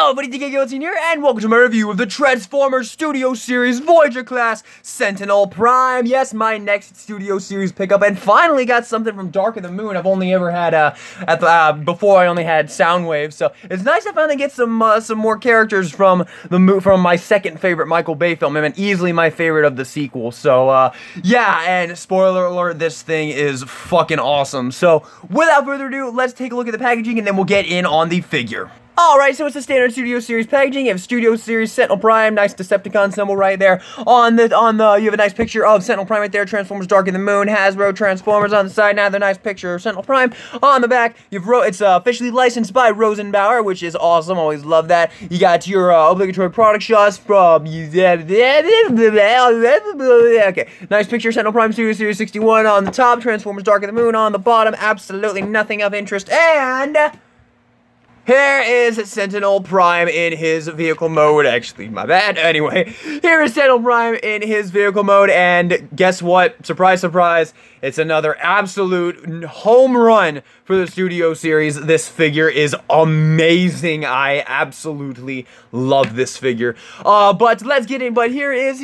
Hello, buddy, DK here, and welcome to my review of the Transformers Studio Series Voyager class Sentinel Prime. Yes, my next Studio Series pickup, and finally got something from Dark of the Moon. I've only ever had before I only had Soundwave, so it's nice to finally get some more characters from my second favorite Michael Bay film, and easily my favorite of the sequel. So yeah, and spoiler alert, this thing is fucking awesome. So without further ado, let's take a look at the packaging, and then we'll get in on the figure. Alright, so it's the standard Studio Series packaging. You have Studio Series Sentinel Prime, nice Decepticon symbol right there. You have a nice picture of Sentinel Prime right there, Transformers Dark of the Moon, Hasbro Transformers on the side, now another nice picture of Sentinel Prime. On the back, it's officially licensed by Rosenbauer, which is awesome, always love that. You got your obligatory product shots from, okay, nice picture of Sentinel Prime Studio Series 61 on the top, Transformers Dark of the Moon on the bottom, absolutely nothing of interest, and here is Sentinel Prime in his vehicle mode. Actually, my bad. Anyway, here is Sentinel Prime in his vehicle mode, and guess what? Surprise, surprise. It's another absolute home run for the Studio Series. This figure is amazing. I absolutely love this figure. But let's get in. Here is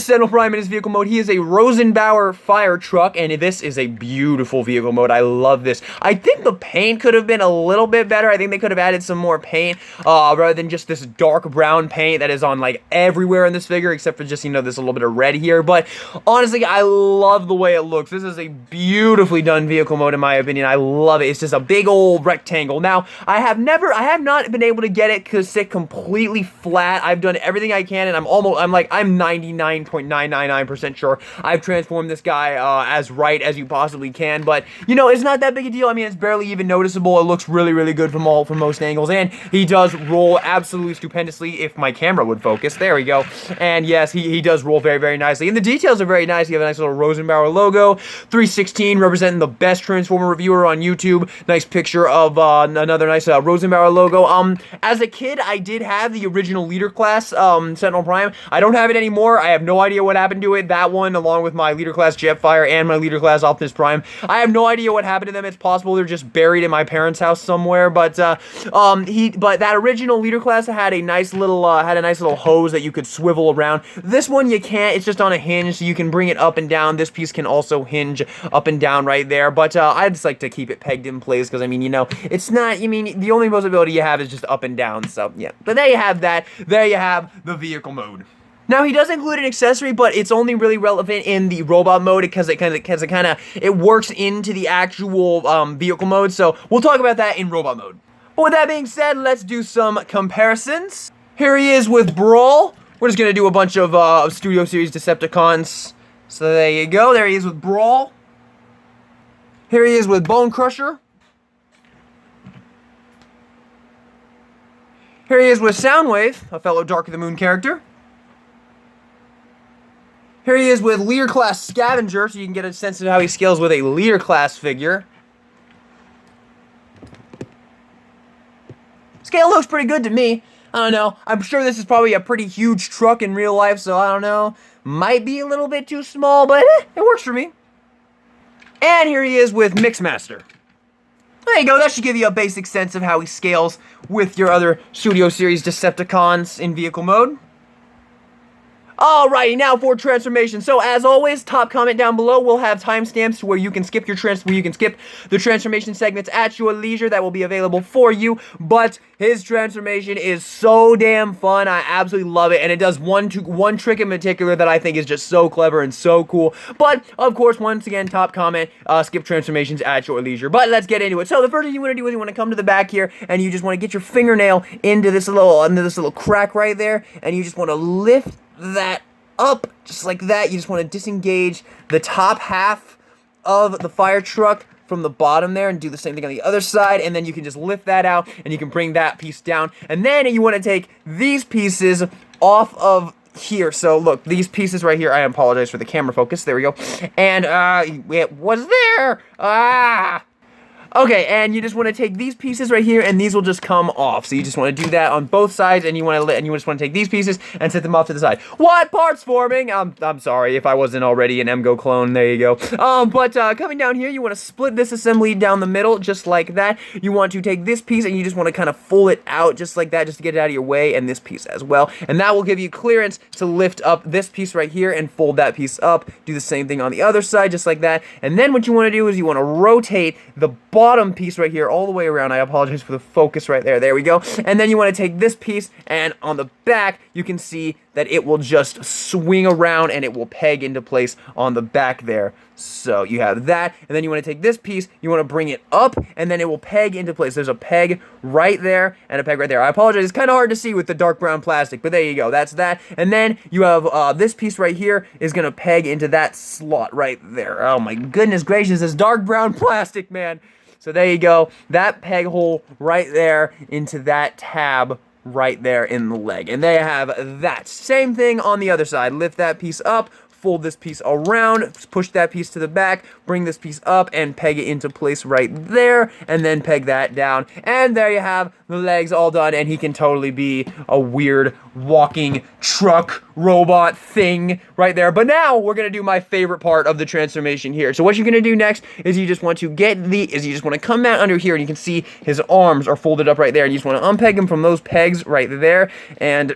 Sentinel Prime in his vehicle mode. He is a Rosenbauer fire truck, and this is a beautiful vehicle mode. I love this. I think the paint could have been a little bit better. I think they could have added some more paint, rather than just this dark brown paint that is on like everywhere in this figure, except for just, this a little bit of red here. But honestly, I love the way it looks. This is a beautifully done vehicle mode in my opinion. I love it. It's just a big old rectangle. Now, I have not been able to get it to sit completely flat. I've done everything I can, and I'm 99.999% sure I've transformed this guy as right as you possibly can. But it's not that big a deal. I mean, it's barely even noticeable. It looks really, really good from most angles, and he does roll absolutely stupendously if my camera would focus. There we go. And yes, he does roll very, very nicely, and the details are very nice. You have a nice little Rosenbauer logo, 316 representing the best Transformer reviewer on YouTube. Nice picture of another nice Rosenbauer logo. As a kid, I did have the original leader class Sentinel Prime. I don't have it anymore. I have no idea what happened to it. That one, along with my leader class Jetfire and my leader class Optimus Prime, I have no idea what happened to them. It's possible they're just buried in my parents' house somewhere. But that original leader class had a nice little hose that you could swivel around. This one you can't. It's just on a hinge, so you can bring it up and down. This piece can also hinge up and down right there, but I just like to keep it pegged in place because it's not, the only mobility you have is just up and down. So yeah, but there you have that. There you have the vehicle mode. Now, he does include an accessory, but it's only really relevant in the robot mode because it works into the actual vehicle mode. So we'll talk about that in robot mode. But with that being said, let's do some comparisons. Here he is with Brawl. We're just gonna do a bunch of Studio Series Decepticons. So there you go. There he is with Brawl. Here he is with Bone Crusher. Here he is with Soundwave, a fellow Dark of the Moon character. Here he is with Leader Class Scavenger, so you can get a sense of how he scales with a Leader Class figure. Scale looks pretty good to me. I don't know. I'm sure this is probably a pretty huge truck in real life, so I don't know. Might be a little bit too small, but it works for me. And here he is with Mixmaster. There you go. That should give you a basic sense of how he scales with your other Studio Series Decepticons in vehicle mode. Alrighty, now for transformation. So as always, top comment down below will have timestamps where you can skip the transformation segments at your leisure. That will be available for you. But his transformation is so damn fun. I absolutely love it, and it does one trick in particular that I think is just so clever and so cool. But of course, once again, top comment, skip transformations at your leisure. But let's get into it. So the first thing you want to do is you want to come to the back here, and you just want to get your fingernail into this little crack right there, and you just want to lift that up just like that. You just want to disengage the top half of the fire truck from the bottom there and do the same thing on the other side, and then you can just lift that out and you can bring that piece down, and then you want to take these pieces off of here. So look, these pieces right here, I apologize for the camera focus, there we go, and it was there, Okay, and you just want to take these pieces right here, and these will just come off. So you just want to do that on both sides, and you just want to take these pieces and set them off to the side. What? Parts forming? I'm sorry if I wasn't already an MGO clone. There you go. But coming down here, you want to split this assembly down the middle, just like that. You want to take this piece, and you just want to kind of fold it out, just like that, just to get it out of your way, and this piece as well. And that will give you clearance to lift up this piece right here and fold that piece up. Do the same thing on the other side, just like that. And then what you want to do is you want to rotate the bottom piece right here all the way around. I apologize for the focus right there. There we go. And then you want to take this piece, and on the back, you can see that it will just swing around and it will peg into place on the back there. So you have that, and then you want to take this piece, you want to bring it up, and then it will peg into place. There's a peg right there and a peg right there. I apologize, it's kind of hard to see with the dark brown plastic, but there you go, that's that. And then you have this piece right here is going to peg into that slot right there. Oh my goodness gracious, this dark brown plastic, man. So there you go, that peg hole right there into that tab right there in the leg. And there you have that. Same thing on the other side. Lift that piece up, fold this piece around, push that piece to the back, bring this piece up, and peg it into place right there, and then peg that down. And there you have the legs all done, and he can totally be a weird walking truck robot thing right there. But now we're gonna do my favorite part of the transformation here. So what you're gonna do next is you just want to come down under here, and you can see his arms are folded up right there, and you just want to unpeg him from those pegs right there, and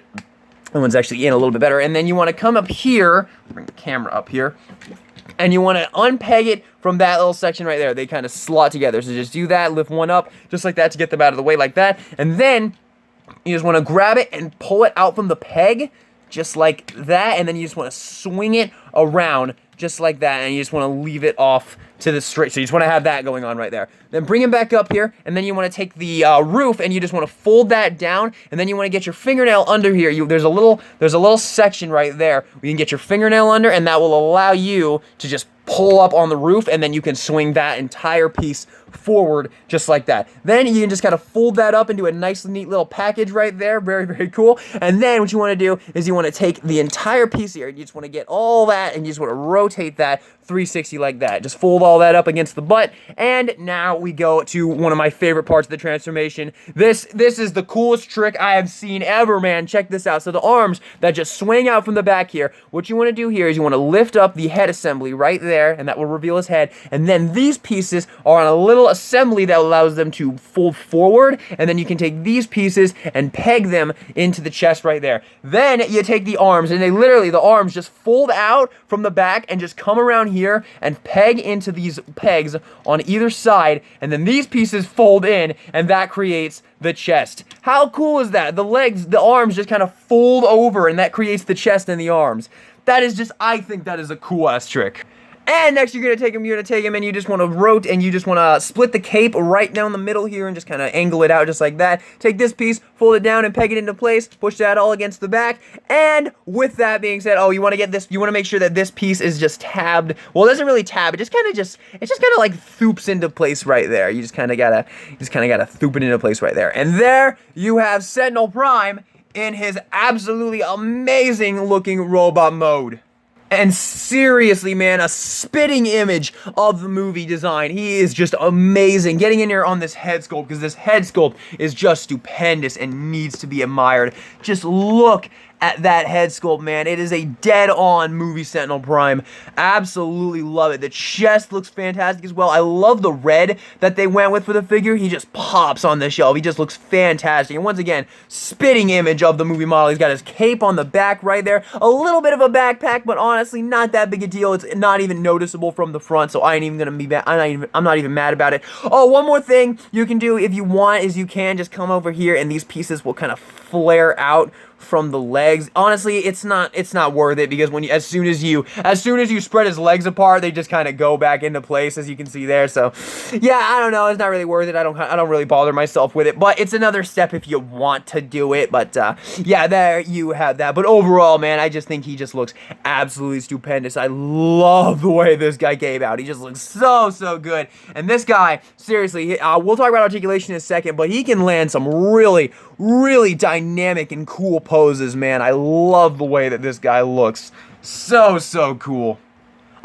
that one's actually in a little bit better. And then you want to come up here, bring the camera up here, and you want to unpeg it from that little section right there. They kind of slot together. So just do that, lift one up, just like that, to get them out of the way like that. And then you just want to grab it and pull it out from the peg, just like that. And then you just want to swing it around, just like that. And you just want to leave it off to the straight. So you just want to have that going on right there. Then bring him back up here, and then you want to take the roof, and you just want to fold that down, and then you want to get your fingernail under here. There's a little section right there where you can get your fingernail under, and that will allow you to just pull up on the roof, and then you can swing that entire piece forward just like that. Then you can just kind of fold that up into a nice neat little package right there. Very, very cool. And then what you want to do is you want to take the entire piece here, and you just want to get all that, and you just want to rotate that 360 like that. Just fold all that up against the butt, and now we go to one of my favorite parts of the transformation. This is the coolest trick I have seen ever, man. Check this out. So the arms that just swing out from the back here, what you want to do here is you want to lift up the head assembly right there, and that will reveal his head, and then these pieces are on a little assembly that allows them to fold forward, and then you can take these pieces and peg them into the chest right there. Then you take the arms, and the arms just fold out from the back and just come around here and peg into these pegs on either side, and then these pieces fold in, and that creates the chest. How cool is that? The arms just kind of fold over, and that creates the chest and the arms. That is just, I think that is a cool ass trick. And next you're gonna take him, and you just want to rotate, and you just want to split the cape right down the middle here and just kind of angle it out just like that. Take this piece, fold it down, and peg it into place. Push that all against the back. And with that being said, you want to make sure that this piece is just tabbed. Well, it doesn't really tab. It just kind of like thoops into place right there. You just kind of gotta thoop it into place right there. And there you have Sentinel Prime in his absolutely amazing looking robot mode. And seriously, man, a spitting image of the movie design. He is just amazing. Getting in here on this head sculpt, because this head sculpt is just stupendous and needs to be admired. Just look at that head sculpt, man. It is a dead-on movie Sentinel Prime. Absolutely love it. The chest looks fantastic as well. I love the red that they went with for the figure. He just pops on the shelf. He just looks fantastic. And once again, spitting image of the movie model. He's got his cape on the back right there. A little bit of a backpack, but honestly, not that big a deal. It's not even noticeable from the front, so I ain't even gonna be mad. I'm not even mad about it. Oh, one more thing you can do if you want is you can just come over here, and these pieces will kind of flare out from the legs. Honestly, it's not worth it, because as soon as you spread his legs apart, they just kind of go back into place, as you can see there. So yeah, I don't know, it's not really worth it. I don't really bother myself with it, but it's another step if you want to do it. But yeah, there you have that. But overall, man, I just think he just looks absolutely stupendous. I love the way this guy came out. He just looks so good. And this guy, seriously, we'll talk about articulation in a second, but he can land some really dynamic and cool poses, man. I love the way that this guy looks. So cool.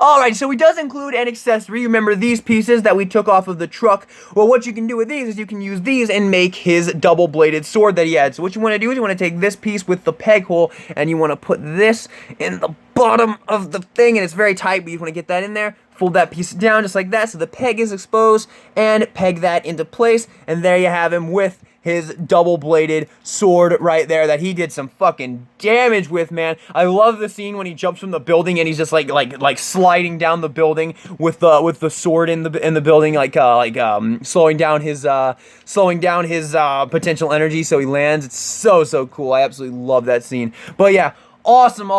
Alright, so he does include an accessory. Remember these pieces that we took off of the truck? Well, what you can do with these is you can use these and make his double-bladed sword that he had. So what you want to do is you want to take this piece with the peg hole, and you want to put this in the bottom of the thing, and it's very tight, but you want to get that in there. Fold that piece down just like that so the peg is exposed, and peg that into place, and there you have him with his double-bladed sword right there that he did some fucking damage with, man. I love the scene when he jumps from the building and he's just like sliding down the building with the sword in the building, slowing down his potential energy so he lands. It's so cool. I absolutely love that scene. But yeah. Awesome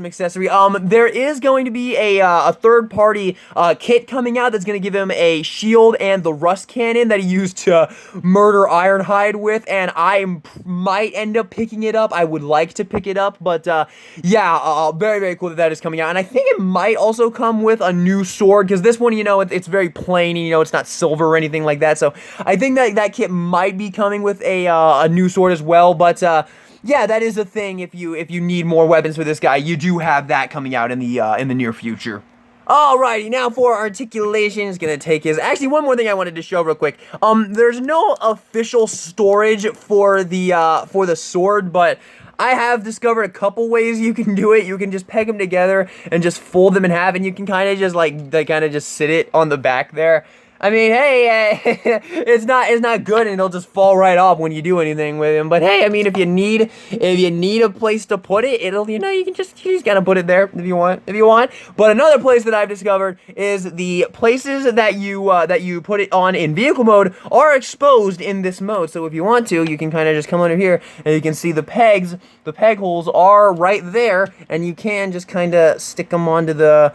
accessory. There is going to be a third-party kit coming out that's going to give him a shield and the rust cannon that he used to murder Ironhide with, and I might end up picking it up. I would like to pick it up, but yeah, very cool that is coming out. And I think it might also come with a new sword, because this one, you know, it's very plain, you know, it's not silver or anything like that. So I think that kit might be coming with a new sword as well, but yeah, that is a thing. If you need more weapons for this guy, you do have that coming out in the near future. Alrighty, now for articulation, it's gonna take his. Actually, one more thing I wanted to show real quick. There's no official storage for the sword, but I have discovered a couple ways you can do it. You can just peg them together and just fold them in half, and you can kind of just just sit it on the back there. I mean, hey, it's not good, and it'll just fall right off when you do anything with him. But hey, I mean, if you need a place to put it, you just gotta put it there if you want. But another place that I've discovered is the places that you put it on in vehicle mode are exposed in this mode. So if you want to, you can kind of just come under here and you can see the pegs. The peg holes are right there, and you can just kind of stick them onto the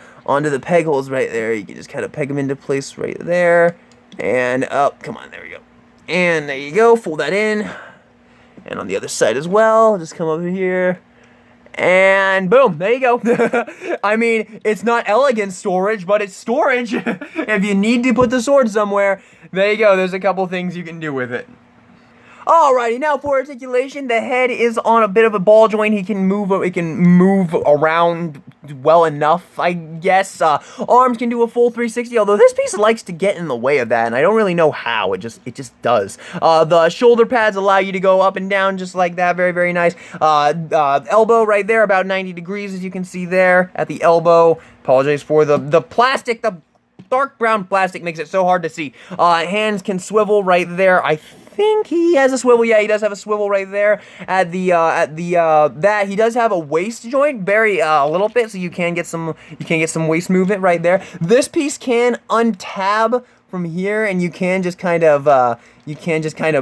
peg holes right there. You can just kind of peg them into place right there, and up. Come on, there we go. And there you go. Fold that in, and on the other side as well. Just come over here, and boom. There you go. I mean, it's not elegant storage, but it's storage. If you need to put the sword somewhere, there you go. There's a couple things you can do with it. Alrighty, now for articulation, the head is on a bit of a ball joint. It can move around well enough, I guess. Arms can do a full 360, although this piece likes to get in the way of that, and I don't really know how. It just does. The shoulder pads allow you to go up and down just like that. Very nice. Elbow right there, about 90 degrees, as you can see there at the elbow. Apologize for the plastic. The dark brown plastic makes it so hard to see. Hands can swivel right there. I think he has a swivel. Yeah, he does have a swivel right there at that. He does have a waist joint, a little bit, so you can get some waist movement right there. This piece can untab from here, and you can just kind of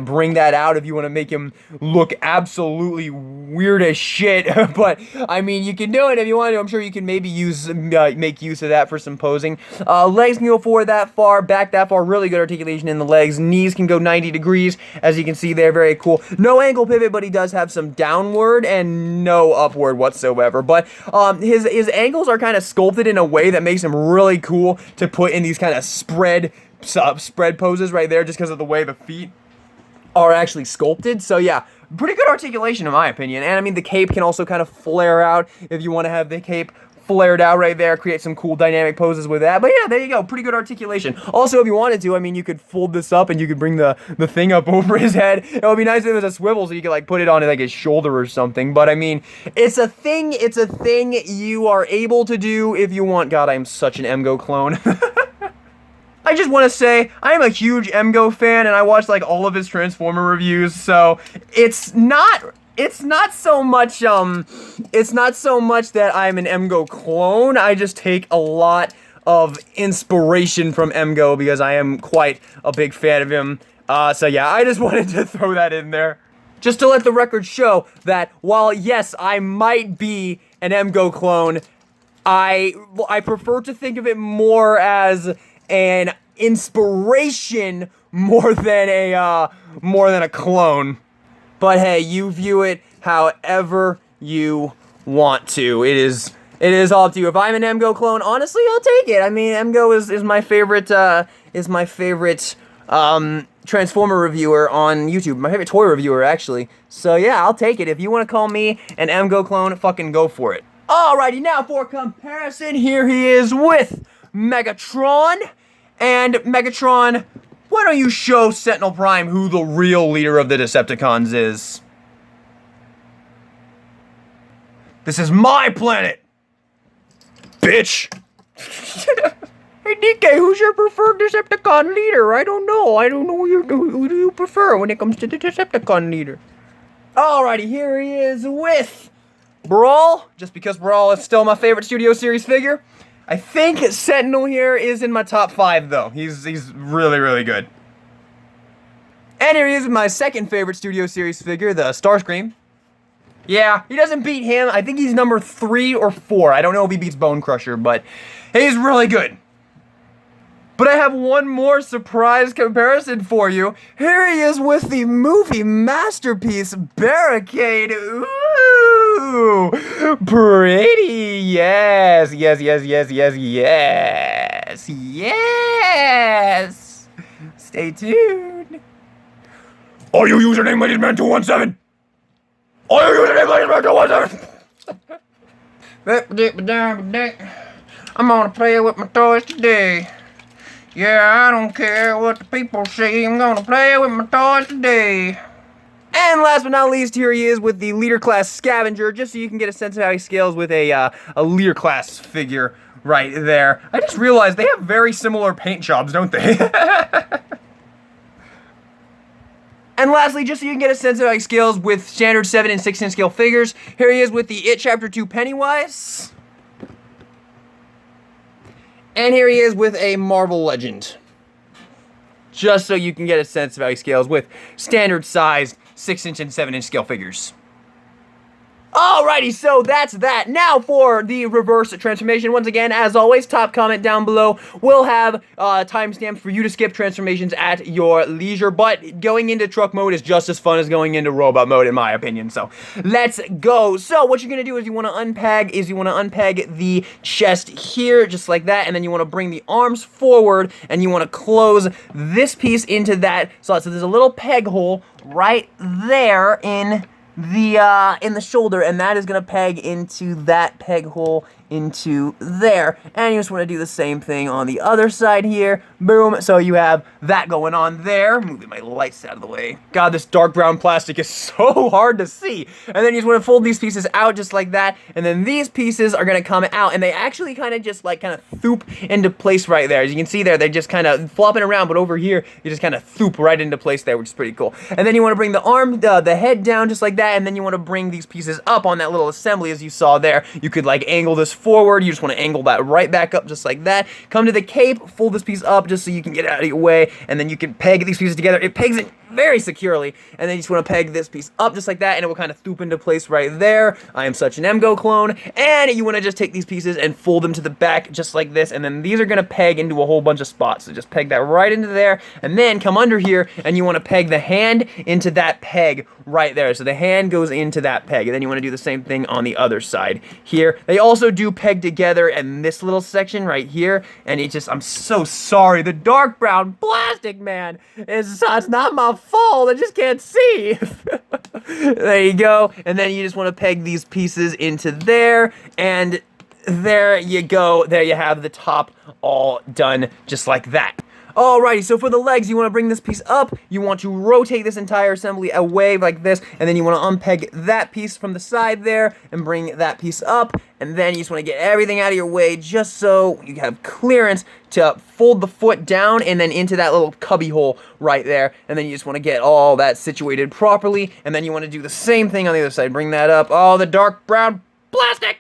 bring that out if you want to make him look absolutely weird as shit. But I mean, you can do it if you want to. I'm sure you can maybe make use of that for some posing. Legs can go forward that far, back that far. Really good articulation in the legs. Knees can go 90 degrees, as you can see there. Very cool. No ankle pivot, but he does have some downward and no upward whatsoever. But his ankles are kind of sculpted in a way that makes him really cool to put in these kind of spread poses right there, just because of the way the feet are actually sculpted. So yeah, pretty good articulation in my opinion. And I mean, the cape can also kind of flare out if you want to have the cape flared out right there, create some cool dynamic poses with that. But yeah, there you go, pretty good articulation. Also, if you wanted to, I mean, you could fold this up and you could bring the thing up over his head. It would be nice if it was a swivel so you could like put it on like his shoulder or something. But I mean, it's a thing you are able to do if you want. God, I'm such an Emgo clone. I just want to say, I am a huge Emgo fan, and I watched like all of his Transformer reviews, so it's not so much that I'm an Emgo clone. I just take a lot of inspiration from Emgo because I am quite a big fan of him. So yeah, I just wanted to throw that in there. Just to let the record show that while, yes, I might be an Emgo clone, I prefer to think of it more as an inspiration more than a clone. But hey, you view it however you want to. It is all up to you. If I'm an Emgo clone, honestly, I'll take it. I mean, Emgo is my favorite Transformer reviewer on YouTube. My favorite toy reviewer, actually. So yeah, I'll take it. If you want to call me an Emgo clone, fucking go for it. Alrighty, now for comparison, here he is with Megatron. And Megatron, why don't you show Sentinel Prime who the real leader of the Decepticons is? This is my planet, bitch! Hey DK, who's your preferred Decepticon leader? I don't know who do you prefer when it comes to the Decepticon leader. Alrighty, here he is with Brawl, just because Brawl is still my favorite Studio Series figure. I think Sentinel here is in my top 5 though. He's really, really good. And here he is with my second favorite Studio Series figure, the Starscream. Yeah, he doesn't beat him. I think he's number 3 or 4. I don't know if he beats Bone Crusher, but he's really good. But I have one more surprise comparison for you. Here he is with the movie masterpiece, Barricade. Ooh, pretty. Yes, yes, yes, yes, yes, yes, yes. Stay tuned. Are you username LadiesMan217? Are you username LadiesMan217? I'm gonna play with my toys today. Yeah, I don't care what the people say, I'm gonna play with my toys today. And last but not least, here he is with the leader class Scavenger, just so you can get a sense of how he scales with a leader class figure right there. I just realized they have very similar paint jobs, don't they? And lastly, just so you can get a sense of how he scales with standard 7 and 6 scale figures, here he is with the It Chapter 2 Pennywise. And here he is with a Marvel Legend. Just so you can get a sense of how he scales with standard sized 6-inch and 7-inch scale figures. Alrighty, so that's that. Now for the reverse transformation. Once again, as always, top comment down below will have timestamps for you to skip transformations at your leisure. But going into truck mode is just as fun as going into robot mode, in my opinion. So let's go. So what you're gonna do is you want to unpeg the chest here, just like that, and then you want to bring the arms forward, and you want to close this piece into that slot. So there's a little peg hole right there in the shoulder, and that is gonna peg into that peg hole into there. And you just want to do the same thing on the other side here. Boom. So you have that going on there. Moving my lights out of the way. God, this dark brown plastic is so hard to see. And then you just want to fold these pieces out just like that. And then these pieces are going to come out, and they actually kind of just like thoop into place right there. As you can see there, they're just kind of flopping around, but over here, you just kind of thoop right into place there, which is pretty cool. And then you want to bring the arm, the head down just like that, and then you want to bring these pieces up on that little assembly as you saw there. You could like angle this forward. You just want to angle that right back up just like that. Come to the cape, fold this piece up just so you can get out of your way, and then you can peg these pieces together. It pegs it very securely, and then you just want to peg this piece up just like that, and it will kind of thoop into place right there. I am such an MGO clone. And you want to just take these pieces and fold them to the back just like this, and then these are going to peg into a whole bunch of spots. So just peg that right into there, and then come under here, and you want to peg the hand into that peg right there. So the hand goes into that peg, and then you want to do the same thing on the other side here. They also do peg together in this little section right here, and it just, I'm so sorry, the dark brown plastic, man, it's not my fault, I just can't see. There you go, and then you just want to peg these pieces into there, and there you go, there you have the top all done just like that. Alrighty, so for the legs, you want to bring this piece up, you want to rotate this entire assembly away like this, and then you want to unpeg that piece from the side there, and bring that piece up, and then you just want to get everything out of your way just so you have clearance to fold the foot down and then into that little cubby hole right there, and then you just want to get all that situated properly, and then you want to do the same thing on the other side, bring that up, oh, the dark brown plastic!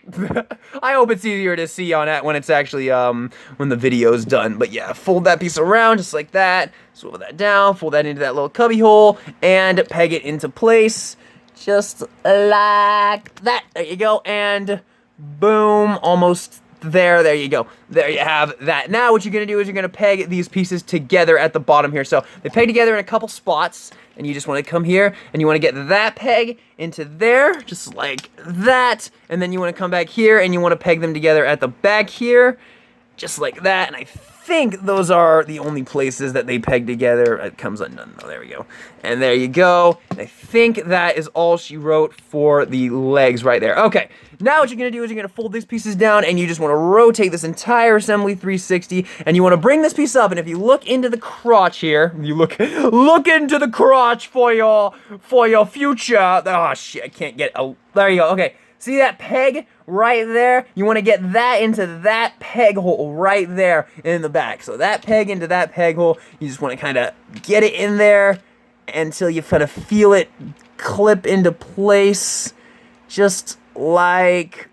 I hope it's easier to see on that when it's actually, when the video's done. But yeah, fold that piece around just like that, swivel that down, fold that into that little cubby hole, and peg it into place just like that. There you go, and boom, almost there you go. There you have that. Now what you're going to do is you're going to peg these pieces together at the bottom here. So they peg together in a couple spots, and you just want to come here, and you want to get that peg into there, just like that, and then you want to come back here, and you want to peg them together at the back here, just like that, and I think those are the only places that they peg together. It comes undone. Oh, there we go. And there you go. I think that is all she wrote for the legs right there. Okay, now what you're going to do is you're going to fold these pieces down, and you just want to rotate this entire assembly 360, and you want to bring this piece up, and if you look into the crotch here, you look into the crotch for your future. Oh, shit, I can't get, there you go. Okay, see that peg right there? You want to get that into that peg hole right there in the back. So that peg into that peg hole, you just want to kind of get it in there until you kind of feel it clip into place, just like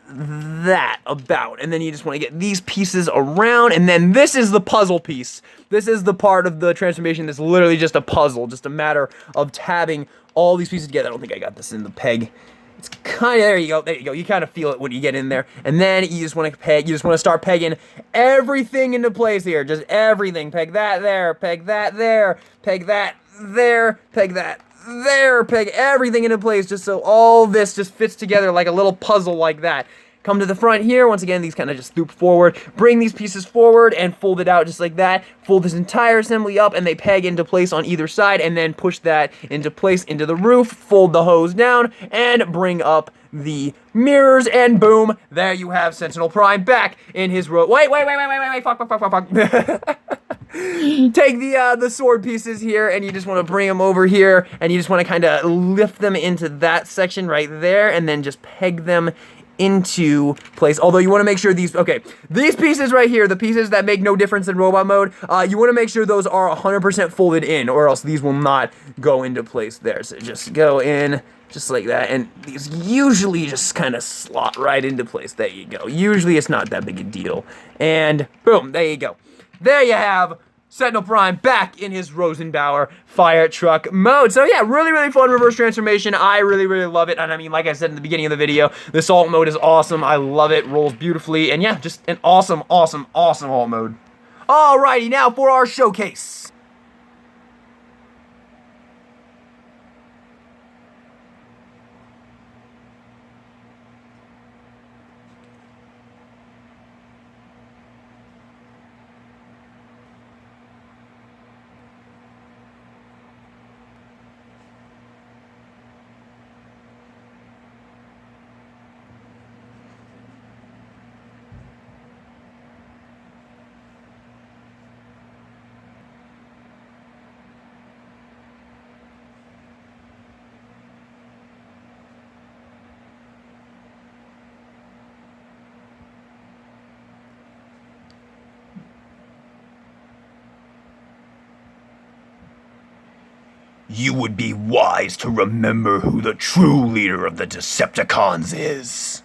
that about. And then you just want to get these pieces around, and then this is the puzzle piece. This is the part of the transformation that's literally just a puzzle, just a matter of tabbing all these pieces together. I don't think I got this in the peg. It's kind of, there you go, you kind of feel it when you get in there, and then you just want to peg, you just want to start pegging everything into place here, just everything. Peg that there, peg that there, peg that there, peg that there, peg everything into place, just so all this just fits together like a little puzzle like that. Come to the front here, once again, these kind of just loop forward, bring these pieces forward and fold it out just like that, fold this entire assembly up, and they peg into place on either side, and then push that into place into the roof, fold the hose down, and bring up the mirrors, and boom, there you have Sentinel Prime back in his row. Wait, fuck. Take the sword pieces here, and you just want to bring them over here, and you just want to kind of lift them into that section right there, and then just peg them into place. Although you want to make sure these pieces right here, the pieces that make no difference in robot mode, you want to make sure those are 100% folded in, or else these will not go into place there. So just go in just like that, and these usually just kind of slot right into place. There you go. Usually it's not that big a deal. And boom, there you go. There you have Sentinel Prime back in his Rosenbauer fire truck mode. So yeah, really fun reverse transformation. I really love it. And I mean, like I said in the beginning of the video, this alt mode is awesome. I love it. Rolls beautifully. And yeah, just an awesome alt mode. Alrighty, now for our showcase. You would be wise to remember who the true leader of the Decepticons is.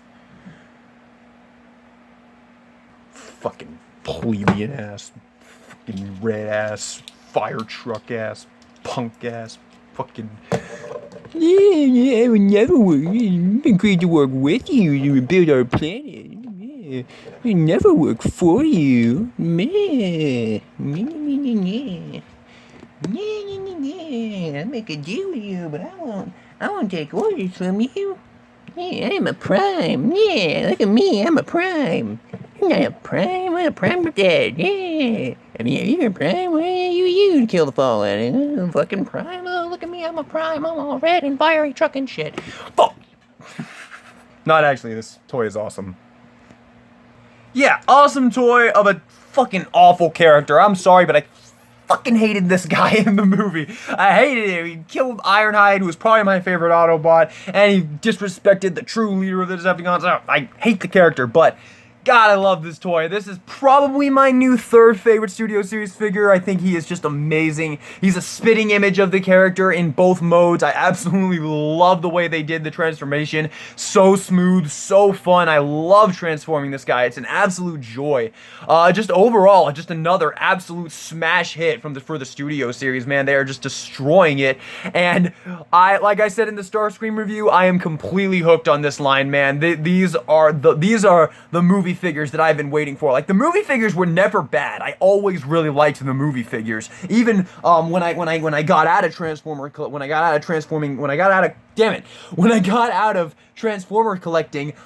Fucking plebeian ass, fucking red ass, fire truck ass, punk ass, fucking. Yeah, I would never work. It's been great to work with you to rebuild our planet. Yeah, I never work for you. Meh. I'll make a deal with you, but I won't take orders from you. Yeah, I'm a Prime. Yeah, look at me, I'm a Prime. I'm not a Prime, I'm a Prime dead. Yeah. I mean, you're a Prime, well, you to kill the Fallen. I'm fucking Prime, oh, look at me, I'm a Prime. I'm all red and fiery truck and shit. Fuck! Not actually, this toy is awesome. Yeah, awesome toy of a fucking awful character. I'm sorry, but I fucking hated this guy in the movie. I hated him. He killed Ironhide, who was probably my favorite Autobot, and he disrespected the true leader of the Decepticons. I hate the character, but God, I love this toy. This is probably my new third favorite Studio Series figure. I think he is just amazing. He's a spitting image of the character in both modes. I absolutely love the way they did the transformation. So smooth, so fun. I love transforming this guy. It's an absolute joy. Just overall, just another absolute smash hit for the Studio Series, man. They are just destroying it. And like I said in the Starscream review, I am completely hooked on this line, man. These are the movie figures that I've been waiting for. Like, the movie figures were never bad. I always really liked the movie figures. Even when I got out of Transformer collecting,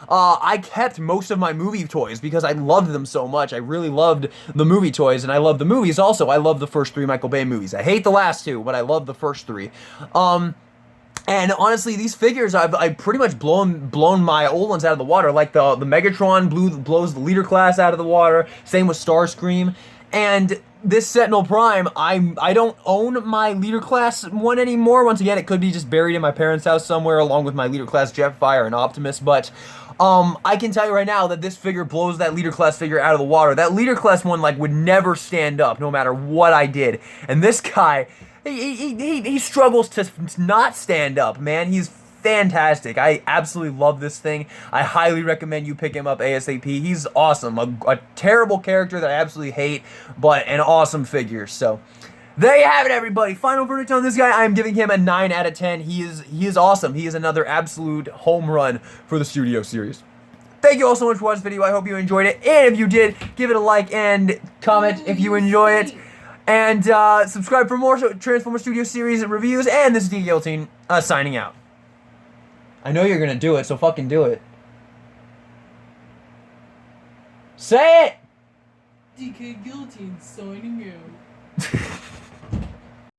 I kept most of my movie toys because I loved them so much. I really loved the movie toys, and I love the movies also. I love the first 3 Michael Bay movies. I hate the last 2, but I love the first 3. And honestly, these figures, I've pretty much blown my old ones out of the water. Like the Megatron blows the leader class out of the water. Same with Starscream. And this Sentinel Prime, I don't own my leader class one anymore. Once again, it could be just buried in my parents' house somewhere, along with my leader class Jetfire and Optimus. But I can tell you right now that this figure blows that leader class figure out of the water. That leader class one would never stand up, no matter what I did. And this guy, he struggles to not stand up, man. He's fantastic. I absolutely love this thing. I highly recommend you pick him up ASAP. He's awesome. A terrible character that I absolutely hate, but an awesome figure. So there you have it, everybody. Final verdict on this guy. I'm giving him a 9 out of 10. He is awesome. He is another absolute home run for the Studio Series. Thank you all so much for watching this video. I hope you enjoyed it. And if you did, give it a like and comment if you enjoy it. And subscribe for more Transformer Studio Series reviews. And this is D Guillotine signing out. I know you're gonna do it, so fucking do it. Say it! DK Guillotine signing out.